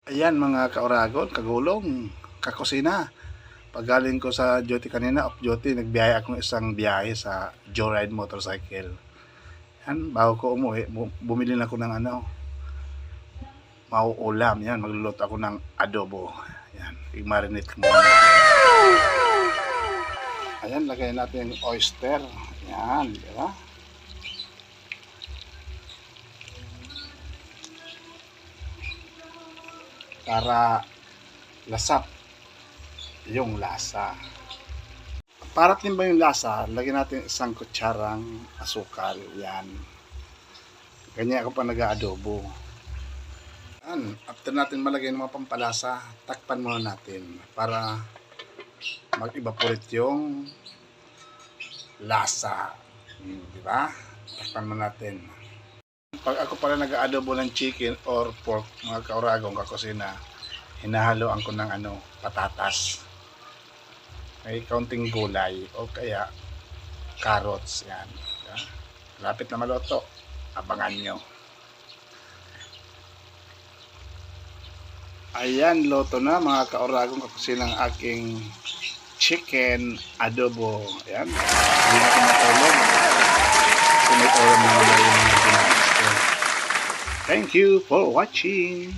Ayan mga kauragon, kagulong, kakusina. Pagaling ko sa duty kanina, off duty, nagbiyahe akong isang biyahe sa Joyride Motorcycle. Yan, bago ko umuwi, bumili na ako ng mauulam. Yan, magluluto ako ng adobo. Yan, i-marinate ko muna. Ayan, lagay natin yung oyster. Yan, di ba? Para lasap yung lasa. Para timba yung lasa, lagyan natin isang kutsarang asukal. Yan. Ganyan ako pa nag-aadobo. Yan. After natin malagay ng mga pampalasa, takpan muna natin para mag-evaporate yung lasa. Di ba? Takpan muna natin. Pag ako pala nag-aadobo ng chicken or pork, mga kauragong kakusina, hinahaluan ko ng patatas. May kaunting gulay o kaya carrots. Yan. Lapit na maluto. Abangan nyo. Ayan, luto na mga kauragong kakusina ng aking chicken adobo. Ayan. Hindi natin matulog. Kung may oras na wala yung mga ginagawa. Thank you for watching.